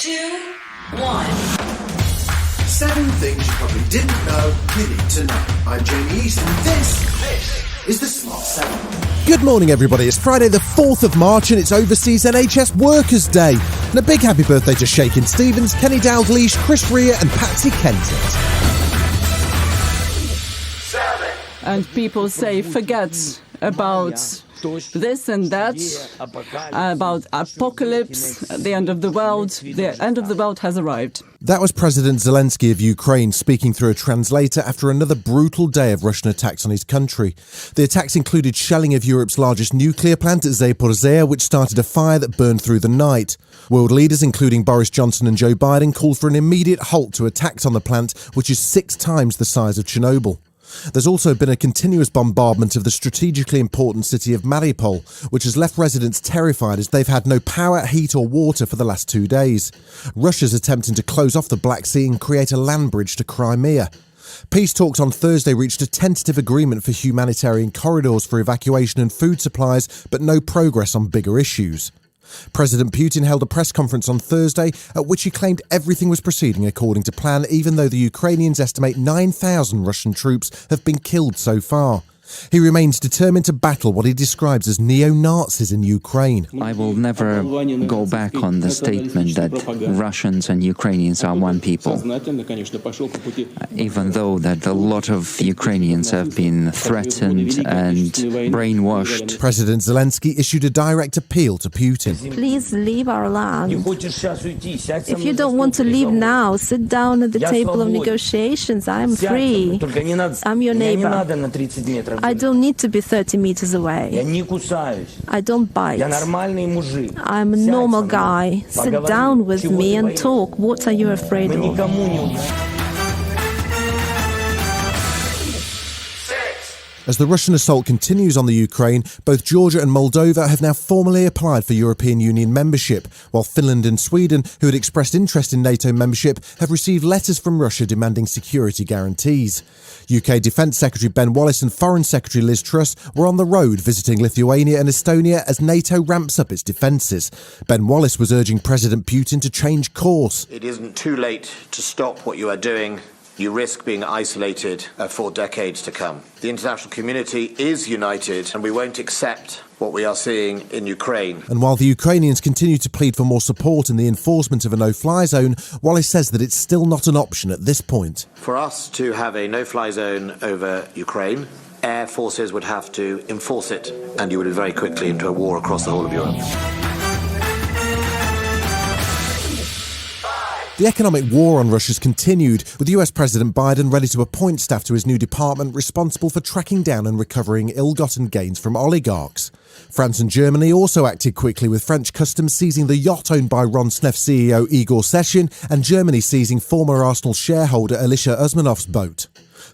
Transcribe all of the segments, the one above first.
2, 1. 7 things you probably didn't know you need to know. I'm Jamie East, and this is the Smart 7. Good morning, everybody. It's Friday the 4th of March, and it's Overseas NHS Workers' Day. And a big happy birthday to Shakin' Stevens, Kenny Dalglish, Chris Rea and Patsy Kensit. 7. And people say, forget about this and that, about apocalypse, the end of the world. The end of the world has arrived. That was President Zelensky of Ukraine speaking through a translator after another brutal day of Russian attacks on his country. The attacks included shelling of Europe's largest nuclear plant at Zaporizhzhia, which started a fire that burned through the night. World leaders, including Boris Johnson and Joe Biden, called for an immediate halt to attacks on the plant, which is 6 times the size of Chernobyl. There's also been a continuous bombardment of the strategically important city of Mariupol, which has left residents terrified as they've had no power, heat or water for the last 2 days. Russia's attempting to close off the Black Sea and create a land bridge to Crimea. Peace talks on Thursday reached a tentative agreement for humanitarian corridors for evacuation and food supplies, but no progress on bigger issues. President Putin held a press conference on Thursday at which he claimed everything was proceeding according to plan, even though the Ukrainians estimate 9,000 Russian troops have been killed so far. He remains determined to battle what he describes as neo-Nazis in Ukraine. I will never go back on the statement that Russians and Ukrainians are one people, even though that a lot of Ukrainians have been threatened and brainwashed. President Zelensky issued a direct appeal to Putin. Please leave our land. If you don't want to leave now, sit down at the table of negotiations. I'm free. I'm your neighbor. I don't need to be 30 meters away. I don't bite. I'm a normal guy. Sit down with me and talk. What are you afraid of? As the Russian assault continues on the Ukraine, both Georgia and Moldova have now formally applied for European Union membership, while Finland and Sweden, who had expressed interest in NATO membership, have received letters from Russia demanding security guarantees. UK Defence Secretary Ben Wallace and Foreign Secretary Liz Truss were on the road visiting Lithuania and Estonia as NATO ramps up its defences. Ben Wallace was urging President Putin to change course. It isn't too late to stop what you are doing. You risk being isolated for decades to come. The international community is united, and we won't accept what we are seeing in Ukraine. And while the Ukrainians continue to plead for more support in the enforcement of a no-fly zone, Wallace says that it's still not an option at this point. For us to have a no-fly zone over Ukraine, air forces would have to enforce it, and you would be very quickly into a war across the whole of Europe. The economic war on Russia's continued, with US President Biden ready to appoint staff to his new department responsible for tracking down and recovering ill-gotten gains from oligarchs. France and Germany also acted quickly, with French customs seizing the yacht owned by Rosneft CEO Igor Sechin and Germany seizing former Arsenal shareholder Alisher Usmanov's boat.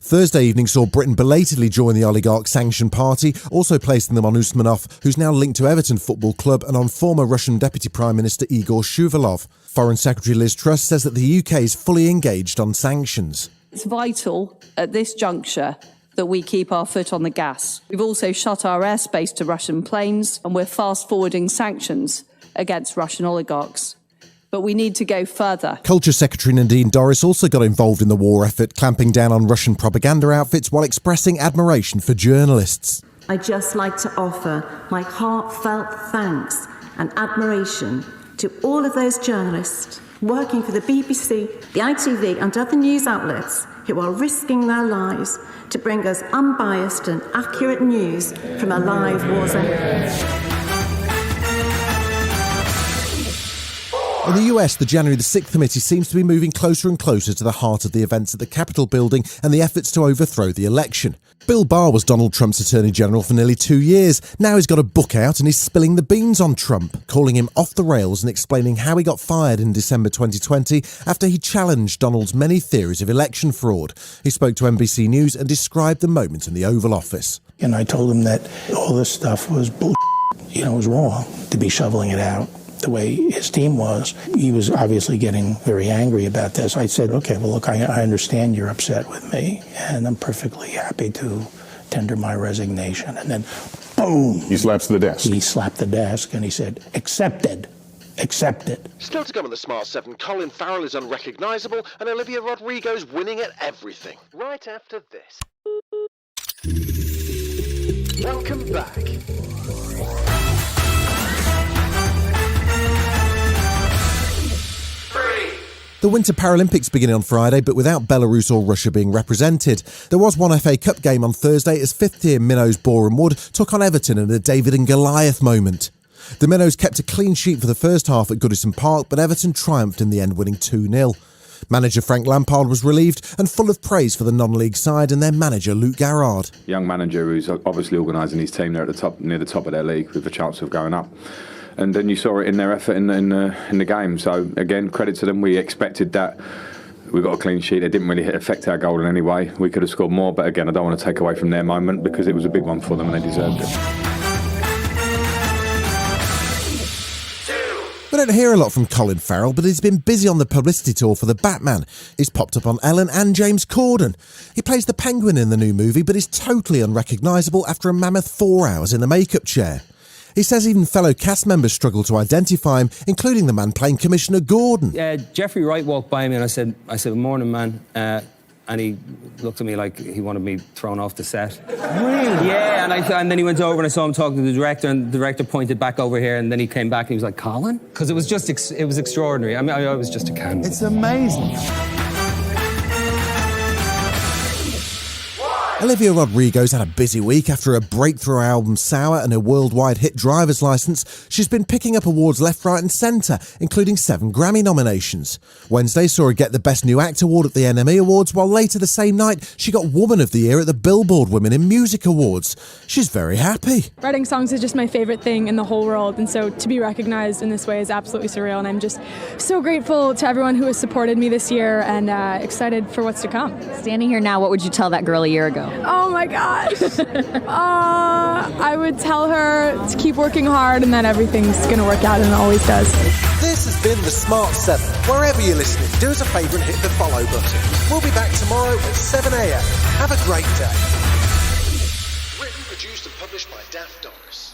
Thursday evening saw Britain belatedly join the oligarch sanction party, also placing them on Usmanov, who's now linked to Everton Football Club, and on former Russian Deputy Prime Minister Igor Shuvalov. Foreign Secretary Liz Truss says that the UK is fully engaged on sanctions. It's vital at this juncture that we keep our foot on the gas. We've also shut our airspace to Russian planes, and we're fast-forwarding sanctions against Russian oligarchs. But we need to go further. Culture Secretary Daft Doris also got involved in the war effort, clamping down on Russian propaganda outfits while expressing admiration for journalists. I'd just like to offer my heartfelt thanks and admiration to all of those journalists working for the BBC, the ITV and other news outlets who are risking their lives to bring us unbiased and accurate news from a live war zone. In the US, the January the 6th committee seems to be moving closer and closer to the heart of the events at the Capitol building and the efforts to overthrow the election. Bill Barr was Donald Trump's Attorney General for nearly 2 years. Now he's got a book out and he's spilling the beans on Trump, calling him off the rails and explaining how he got fired in December 2020 after he challenged Donald's many theories of election fraud. He spoke to NBC News and described the moment in the Oval Office. And I told him that all this stuff was bullshit. It was wrong to be shoveling it out the way his team was. He was obviously getting very angry about this. I said, okay, well, look, I understand you're upset with me, and I'm perfectly happy to tender my resignation. And then, boom. He slaps the desk. He slapped the desk, and he said, accepted. accept it. Still to come on the Smart 7, Colin Farrell is unrecognisable and Olivia Rodrigo's winning at everything. Right after this. Welcome back. The Winter Paralympics beginning on Friday, but without Belarus or Russia being represented. There was one FA Cup game on Thursday as fifth-tier Minnows Boreham Wood took on Everton in a David and Goliath moment. The Minnows kept a clean sheet for the first half at Goodison Park, but Everton triumphed in the end, winning 2-0. Manager Frank Lampard was relieved and full of praise for the non-league side and their manager Luke Garrard. Young manager who's obviously organising his team there at the top, near the top of their league, with a chance of going up. And then you saw it in their effort in the game. So again, credit to them. We expected that. We got a clean sheet. It didn't really affect our goal in any way. We could have scored more, but again, I don't want to take away from their moment because it was a big one for them and they deserved it. We don't hear a lot from Colin Farrell, but he's been busy on the publicity tour for The Batman. He's popped up on Ellen and James Corden. He plays the Penguin in the new movie, but is totally unrecognisable after a mammoth 4 hours in the makeup chair. He says even fellow cast members struggle to identify him, including the man playing Commissioner Gordon. Jeffrey Wright walked by me and I said, "Morning, man." And he looked at me like he wanted me thrown off the set. Really? Yeah, and then he went over and I saw him talking to the director, and the director pointed back over here, and then he came back and he was like, "Colin?" Because it was extraordinary. I mean, I was just a candle. It's amazing. Olivia Rodrigo's had a busy week after her breakthrough album Sour and her worldwide hit driver's licence. She's been picking up awards left, right and centre, including 7 Grammy nominations. Wednesday saw her get the Best New Act award at the NME Awards, while later the same night she got Woman of the Year at the Billboard Women in Music Awards. She's very happy. Writing songs is just my favourite thing in the whole world, and so to be recognised in this way is absolutely surreal, and I'm just so grateful to everyone who has supported me this year and excited for what's to come. Standing here now, what would you tell that girl a year ago? Oh my gosh. I would tell her to keep working hard and that everything's going to work out, and it always does. This has been The Smart 7. Wherever you're listening, do us a favour and hit the follow button. We'll be back tomorrow at 7 a.m. Have a great day. Written, produced and published by Daft Doris.